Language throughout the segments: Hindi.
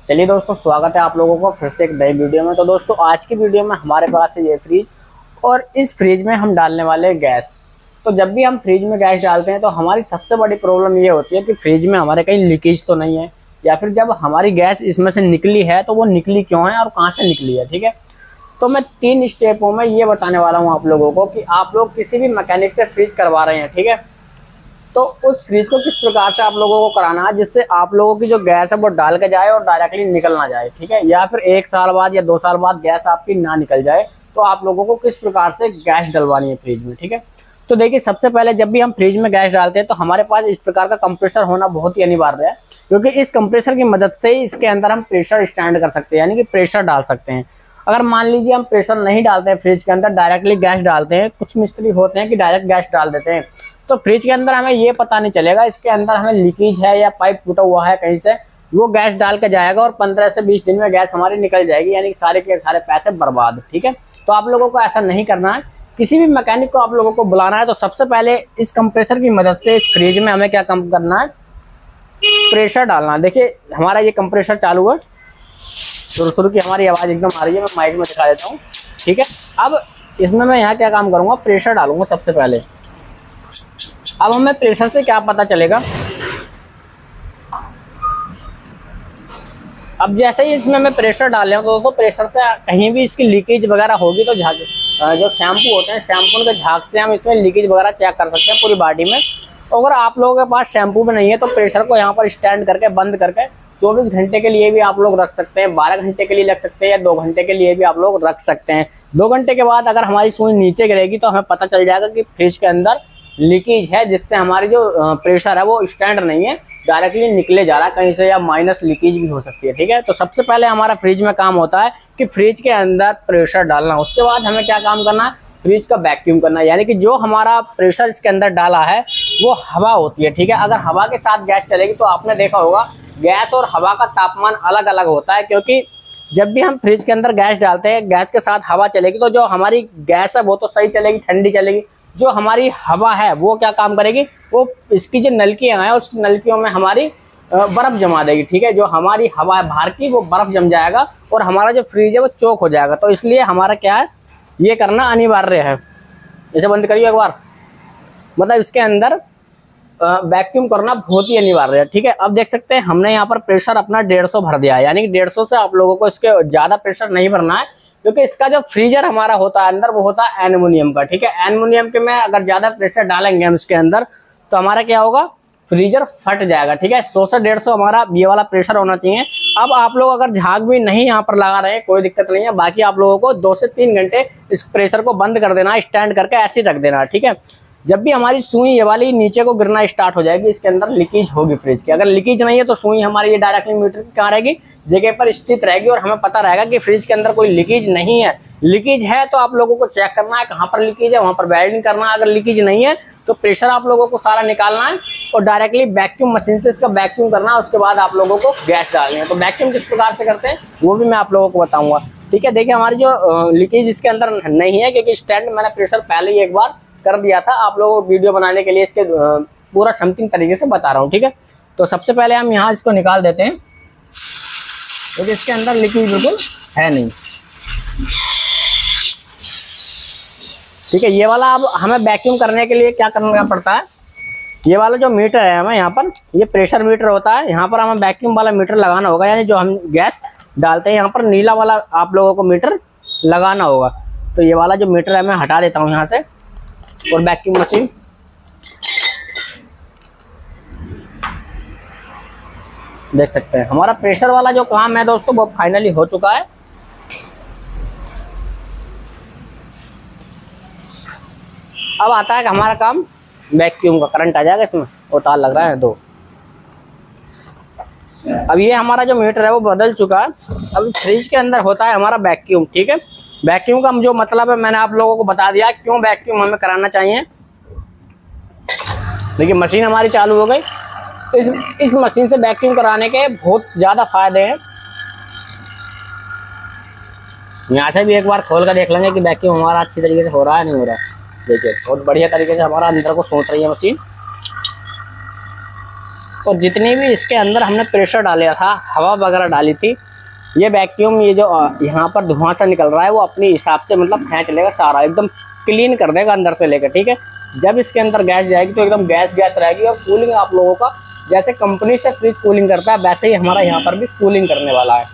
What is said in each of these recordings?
चलिए दोस्तों, स्वागत है आप लोगों को फिर से एक नई वीडियो में। तो दोस्तों, आज की वीडियो में हमारे पास है ये फ्रिज, और इस फ्रिज में हम डालने वाले हैं गैस। तो जब भी हम फ्रिज में गैस डालते हैं तो हमारी सबसे बड़ी प्रॉब्लम ये होती है कि फ्रिज में हमारे कहीं लीकेज तो नहीं है, या फिर जब हमारी गैस इसमें से निकली है तो वो निकली क्यों है और कहाँ से निकली है। ठीक है, तो मैं 3 स्टेपों में ये बताने वाला हूँ आप लोगों को कि आप लोग किसी भी मैकेनिक से फ्रिज करवा रहे हैं, ठीक है, तो उस फ्रिज को किस प्रकार से आप लोगों को कराना है जिससे आप लोगों की जो गैस है वो डाल के जाए और डायरेक्टली निकल ना जाए। ठीक है, या फिर 1 साल बाद या 2 साल बाद गैस आपकी ना निकल जाए, तो आप लोगों को किस प्रकार से गैस डलवानी है फ्रिज में। ठीक है, तो देखिए, सबसे पहले जब भी हम फ्रिज में गैस डालते हैं तो हमारे पास इस प्रकार का कंप्रेसर होना बहुत ही अनिवार्य है, क्योंकि इस कंप्रेसर की मदद से ही इसके अंदर हम प्रेशर स्टैंड कर सकते हैं, यानी कि प्रेशर डाल सकते हैं। अगर मान लीजिए हम प्रेशर नहीं डालते हैं फ्रिज के अंदर, डायरेक्टली गैस डालते हैं, कुछ मिस्त्री होते हैं कि डायरेक्ट गैस डाल देते हैं, तो फ्रिज के अंदर हमें ये पता नहीं चलेगा इसके अंदर हमें लीकेज है या पाइप टूटा हुआ है कहीं से। वो गैस डाल के जाएगा और 15 से 20 दिन में गैस हमारी निकल जाएगी, यानी सारे के सारे पैसे बर्बाद। ठीक है, तो आप लोगों को ऐसा नहीं करना है। किसी भी मैकेनिक को आप लोगों को बुलाना है तो सबसे पहले इस कंप्रेसर की मदद से इस फ्रिज में हमें क्या कम करना है, प्रेशर डालना है। देखिए, हमारा ये कंप्रेसर चालू है, शुरू की हमारी आवाज़ एकदम आ रही है, मैं माइक में दिखा देता हूँ। ठीक है, अब इसमें मैं यहाँ क्या काम करूँगा, प्रेशर डालूंगा सबसे पहले। अब हमें प्रेशर से क्या पता चलेगा, अब जैसे ही इसमें मैं प्रेशर डाल रहा हूँ तो दोस्तों, प्रेशर से कहीं भी इसकी लीकेज वगैरह होगी तो झाग जो शैम्पू होते हैं, शैम्पू के झाग से हम इसमें लीकेज वगैरह चेक कर सकते हैं पूरी बॉडी में। अगर आप लोगों के पास शैम्पू भी नहीं है तो प्रेशर को यहाँ पर स्टैंड करके बंद करके 24 घंटे के लिए भी आप लोग रख सकते हैं, 12 घंटे के लिए रख सकते हैं, या 2 घंटे के लिए भी आप लोग रख सकते हैं। 2 घंटे के बाद अगर हमारी सुई नीचे गिरेगी तो हमें पता चल जाएगा कि फ्रिज के अंदर लीकेज है, जिससे हमारी जो प्रेशर है वो स्टैंड नहीं है, डायरेक्टली निकले जा रहा है कहीं से, या माइनस लीकेज भी हो सकती है। ठीक है, तो सबसे पहले हमारा फ्रिज में काम होता है कि फ्रिज के अंदर प्रेशर डालना। उसके बाद हमें क्या काम करना है, फ्रिज का वैक्यूम करना है, यानी कि जो हमारा प्रेशर इसके अंदर डाला है वो हवा होती है। ठीक है, अगर हवा के साथ गैस चलेगी तो आपने देखा होगा गैस और हवा का तापमान अलग अलग होता है, क्योंकि जब भी हम फ्रिज के अंदर गैस डालते हैं, गैस के साथ हवा चलेगी तो जो हमारी गैस है वो तो सही चलेगी, ठंडी चलेगी। जो हमारी हवा है वो क्या काम करेगी, वो इसकी जो नलकियां हैं उस नलकियों में हमारी बर्फ जमा देगी। ठीक है, जो हमारी हवा है बाहर की वो बर्फ जम जाएगा और हमारा जो फ्रिज है वो चोक हो जाएगा। तो इसलिए हमारा क्या है, ये करना अनिवार्य है। इसे बंद करिए एक बार, मतलब इसके अंदर वैक्यूम करना बहुत ही अनिवार्य है। ठीक है, अब देख सकते हैं हमने यहाँ पर प्रेशर अपना 150 भर दिया है, यानी कि 150 से आप लोगों को इसके ज़्यादा प्रेशर नहीं भरना है, क्योंकि इसका जो फ्रीजर हमारा होता है अंदर वो होता है एल्युमिनियम का। ठीक है, एल्युमिनियम के में अगर ज़्यादा प्रेशर डालेंगे हम इसके अंदर तो हमारा क्या होगा, फ्रीजर फट जाएगा। ठीक है, 100 से 150 हमारा ये वाला प्रेशर होना चाहिए। अब आप लोग अगर झाग भी नहीं यहाँ पर लगा रहे हैं कोई दिक्कत नहीं है, बाकी आप लोगों को 2 से 3 घंटे इस प्रेशर को बंद कर देना है, स्टैंड करके ऐसे ही रख देना है। ठीक है, जब भी हमारी सुई ये वाली नीचे को गिरना स्टार्ट हो जाएगी, इसके अंदर लीकेज होगी फ्रिज की। अगर लीकेज नहीं है तो सुई हमारी ये डायरेक्टली मीटर की कहाँ रहेगी, जगह पर स्थित रहेगी, और हमें पता रहेगा कि फ्रिज के अंदर कोई लीकेज नहीं है। लीकेज है तो आप लोगों को चेक करना है कहाँ पर लीकेज है, वहाँ पर वेल्डिंग करना है। अगर लीकेज नहीं है तो प्रेशर आप लोगों को सारा निकालना है और डायरेक्टली वैक्यूम मशीन से इसका वैक्यूम करना है। उसके बाद आप लोगों को गैस डालनी है। तो वैक्यूम किस प्रकार से करते हैं वो भी मैं आप लोगों को बताऊंगा। ठीक है, देखिए, हमारी जो लीकेज इसके अंदर नहीं है, क्योंकि स्टैंड मैंने प्रेशर पहले ही एक बार कर दिया था। आप लोगों को वीडियो बनाने के लिए इसके पूरा समथिंग तरीके से बता रहा हूँ। ठीक है, तो सबसे पहले हम यहाँ इसको निकाल देते हैं, क्योंकि इसके अंदर लीकेज बिल्कुल है नहीं। ठीक है, ये वाला अब हमें वैक्यूम करने के लिए क्या करना पड़ता है, ये वाला जो मीटर है हमें यहाँ पर, ये प्रेशर मीटर होता है, यहाँ पर हमें वैक्यूम वाला मीटर लगाना होगा, यानी जो हम गैस डालते हैं यहाँ पर नीला वाला आप लोगों को मीटर लगाना होगा। तो ये वाला जो मीटर है मैं हटा देता हूँ यहाँ से, और वैक्यूम मशीन देख सकते हैं हमारा प्रेशर वाला जो काम है दोस्तों वो फाइनली हो चुका है। अब आता है कि हमारा काम वैक्यूम का, करंट आ जाएगा इसमें, वो तार लग रहा है 2। अब ये हमारा जो मीटर है वो बदल चुका है। अब फ्रिज के अंदर होता है हमारा वैक्यूम। ठीक है, वैक्यूम का जो मतलब है मैंने आप लोगों को बता दिया क्यों वैक्यूम हमें कराना चाहिए। देखिए, मशीन हमारी चालू हो गई, तो इस मशीन से वैक्यूम कराने के बहुत ज़्यादा फायदे हैं। यहाँ से भी एक बार खोल कर देख लेंगे कि वैक्यूम हमारा अच्छी तरीके से हो रहा है नहीं हो रहा है। देखिए, बहुत बढ़िया तरीके से हमारा अंदर को सोच रही है मशीन। और जितनी भी इसके अंदर हमने प्रेशर डाला था, हवा वगैरह डाली थी, ये वैक्यूम ये जो यहाँ पर धुआं सा निकल रहा है वो अपने हिसाब से मतलब खींच लेगा, सारा एकदम क्लीन कर देगा अंदर से लेकर। ठीक है, जब इसके अंदर गैस जाएगी तो एकदम गैस रहेगी और कूलिंग आप लोगों का जैसे कंपनी से फ्रिज कूलिंग करता है वैसे ही हमारा यहाँ पर भी कूलिंग करने वाला है।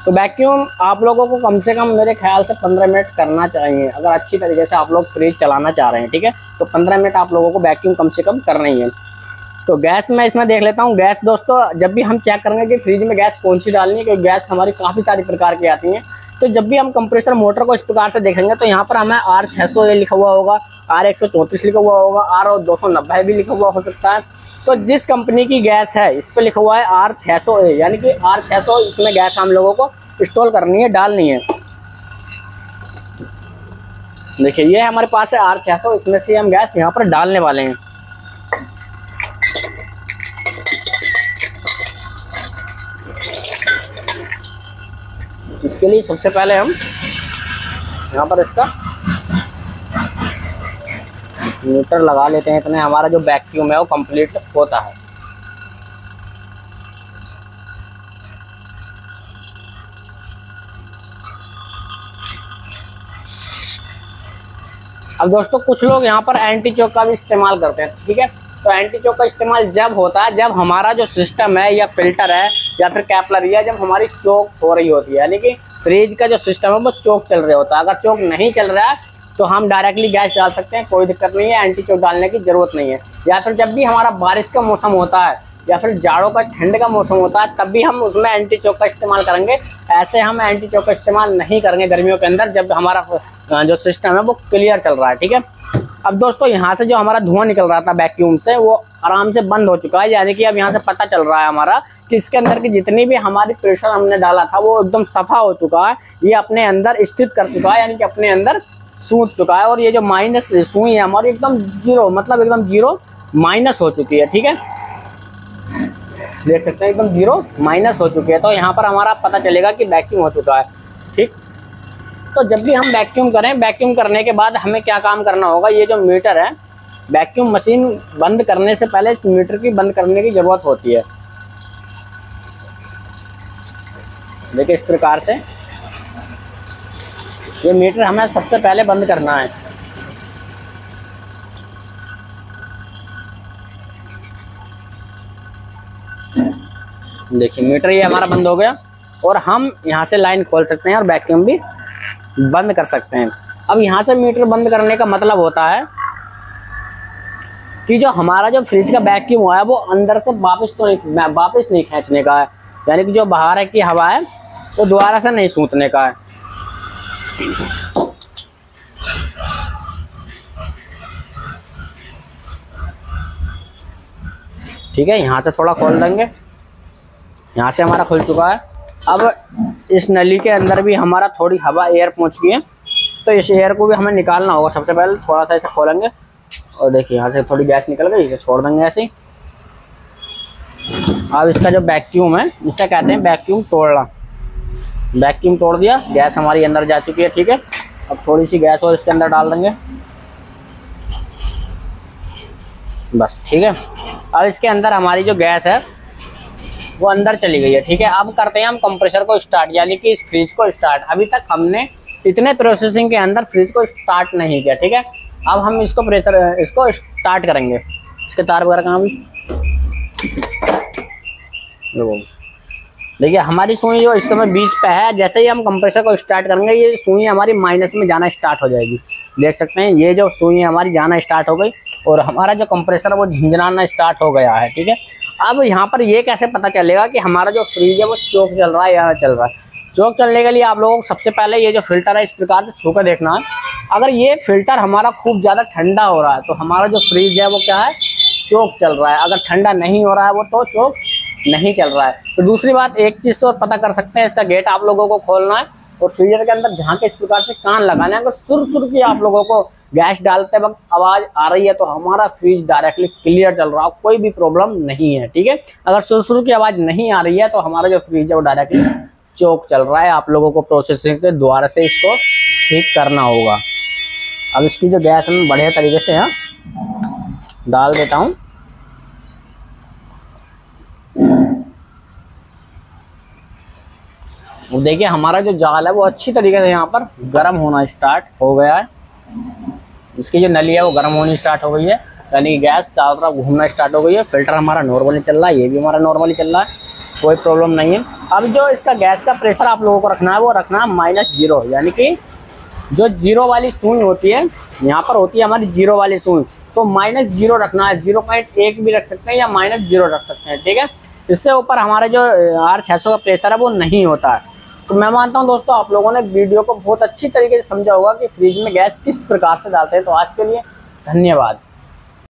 तो वैक्यूम आप लोगों को कम से कम मेरे ख्याल से 15 मिनट करना चाहिए, अगर अच्छी तरीके से आप लोग फ्रिज चलाना चाह रहे हैं। ठीक है, तो 15 मिनट आप लोगों को वैक्यूम कम से कम करना ही है। तो गैस मैं इसमें देख लेता हूँ। गैस दोस्तों जब भी हम चेक करेंगे कि फ्रिज में गैस कौन सी डालनी है, क्योंकि गैस हमारी काफ़ी सारी प्रकार की आती हैं। तो जब भी हम कंप्रेसर मोटर को इस प्रकार से देखेंगे तो यहाँ पर हमें R600 लिखा हुआ होगा, R134 लिखा हुआ होगा, R290 भी लिखा हुआ हो सकता है। तो जिस कंपनी की गैस है इस पर लिखा हुआ है R600, यानी कि R600 इसमें गैस हम लोगों को इंस्टॉल करनी है, डालनी है। देखिए ये हमारे पास है R600, इसमें से हम गैस यहाँ पर डालने वाले हैं। इसके लिए सबसे पहले हम यहाँ पर इसका मीटर लगा लेते हैं, इतने हमारा जो वैक्यूम है वो कंप्लीट होता है। अब दोस्तों कुछ लोग यहाँ पर एंटी चोक का भी इस्तेमाल करते हैं। ठीक है, तो एंटी चोक का इस्तेमाल जब होता है जब हमारा जो सिस्टम है या फिल्टर है या फिर कैपलरी है, जब हमारी चोक हो रही होती है, यानी कि फ्रिज का जो सिस्टम है वो चोक चल रहा होता है। अगर चोक नहीं चल रहा है तो हम डायरेक्टली गैस डाल सकते हैं, कोई दिक्कत नहीं है, एंटी चोक डालने की ज़रूरत नहीं है। या फिर जब भी हमारा बारिश का मौसम होता है या फिर जाड़ों का ठंड का मौसम होता है तब भी हम उसमें एंटी चोक का इस्तेमाल करेंगे। ऐसे हम एंटी चोक का इस्तेमाल नहीं करेंगे गर्मियों के अंदर जब हमारा जो सिस्टम है वो क्लियर चल रहा है। ठीक है, अब दोस्तों यहाँ से जो हमारा धुआं निकल रहा था वैक्यूम से वो आराम से बंद हो चुका है, यानी कि अब यहाँ से पता चल रहा है हमारा कि इसके अंदर की जितनी भी हमारी प्रेशर हमने डाला था वो एकदम सफा हो चुका है, ये अपने अंदर स्थित कर चुका है, यानी कि अपने अंदर सूख चुका है। और ये जो माइनस सुई है हमारी एकदम जीरो, मतलब एकदम जीरो माइनस हो चुकी है। ठीक है, देख सकते हैं एकदम जीरो माइनस हो चुकी है। तो यहाँ पर हमारा पता चलेगा कि वैक्यूम हो चुका है। ठीक, तो जब भी हम वैक्यूम करें, वैक्यूम करने के बाद हमें क्या काम करना होगा, ये जो मीटर है वैक्यूम मशीन बंद करने से पहले इस मीटर की बंद करने की ज़रूरत होती है। देखिए इस प्रकार से ये मीटर हमें सबसे पहले बंद करना है। देखिए मीटर ये हमारा बंद हो गया और हम यहाँ से लाइन खोल सकते हैं और वैक्यूम भी बंद कर सकते हैं। अब यहाँ से मीटर बंद करने का मतलब होता है कि जो हमारा जो फ्रिज का वैक्यूम हुआ है वो अंदर से वापस नहीं खींचने का है, यानी कि जो बाहर है की हवा है वो दोबारा से नहीं सूंघने का है। ठीक है, यहाँ से थोड़ा खोल देंगे, यहाँ से हमारा खुल चुका है। अब इस नली के अंदर भी हमारा थोड़ी हवा एयर पहुँच गई है, तो इस एयर को भी हमें निकालना होगा। सबसे पहले थोड़ा सा इसे खोलेंगे और देखिए यहाँ से थोड़ी गैस निकल गई, इसे छोड़ देंगे ऐसे ही। अब इसका जो वैक्यूम है इसे कहते हैं वैक्यूम तोड़ना। वैक्यूम तोड़ दिया, गैस हमारी अंदर जा चुकी है। ठीक है, अब थोड़ी सी गैस और इसके अंदर डाल देंगे बस। ठीक है, अब इसके अंदर हमारी जो गैस है वो अंदर चली गई है। ठीक है, अब करते हैं हम कंप्रेसर को स्टार्ट, यानी कि इस फ्रिज को स्टार्ट। अभी तक हमने इतने प्रोसेसिंग के अंदर फ्रिज को स्टार्ट नहीं किया। ठीक है, अब हम इसको स्टार्ट करेंगे। इसके तार वगैरह कहाँ भी देखिए हमारी सुई जो इस समय 20 पे है, जैसे ही हम कंप्रेसर को स्टार्ट करेंगे ये सुई हमारी माइनस में जाना स्टार्ट हो जाएगी। देख सकते हैं ये जो सुई हमारी जाना स्टार्ट हो गई और हमारा जो कंप्रेसर है वो झिंझनाना स्टार्ट हो गया है। ठीक है, अब यहाँ पर ये कैसे पता चलेगा कि हमारा जो फ्रिज है वो चोक चल रहा है या चल रहा है। चोक चलने के लिए आप लोगों को सबसे पहले ये जो फिल्टर है इस प्रकार से छू कर देखना है। अगर ये फिल्टर हमारा खूब ज़्यादा ठंडा हो रहा है तो हमारा जो फ्रिज है वो क्या है, चोक चल रहा है। अगर ठंडा नहीं हो रहा है वो तो चोक नहीं चल रहा है। तो दूसरी बात एक चीज़ और पता कर सकते हैं, इसका गेट आप लोगों को खोलना है और फ्रीजर के अंदर झांक के इस प्रकार से कान लगाना है। अगर सुर की आप लोगों को गैस डालते वक्त आवाज़ आ रही है तो हमारा फ्रिज डायरेक्टली क्लियर चल रहा है, कोई भी प्रॉब्लम नहीं है। ठीक है, अगर सुर की आवाज़ नहीं आ रही है तो हमारा जो फ्रिज है वो डायरेक्टली चोक चल रहा है। आप लोगों को प्रोसेसिंग से दोबारा से इसको ठीक करना होगा। अब इसकी जो गैस मैं बढ़िया तरीके से यहाँ डाल देता हूँ। वो देखिए हमारा जो जाल है वो अच्छी तरीके से यहाँ पर गर्म होना स्टार्ट हो गया है। इसकी जो नली है वो गर्म होनी स्टार्ट हो गई है, यानी गैस चारों तरफ घूमना स्टार्ट हो गई है। फिल्टर हमारा नॉर्मली चल रहा है, ये भी हमारा नॉर्मली चल रहा है, कोई प्रॉब्लम नहीं है। अब जो इसका गैस का प्रेशर आप लोगों को रखना है वो रखना है -0, यानी कि जो 0 वाली सुई होती है, यहाँ पर होती है हमारी 0 वाली सुई, तो -0 रखना है। 0.1 भी रख सकते हैं या -0 रख सकते हैं, ठीक है। इससे ऊपर हमारा जो R600 का प्रेशर है वो नहीं होता है। तो मैं मानता हूँ दोस्तों आप लोगों ने वीडियो को बहुत अच्छी तरीके से समझा होगा कि फ्रिज में गैस किस प्रकार से डालते हैं। तो आज के लिए धन्यवाद।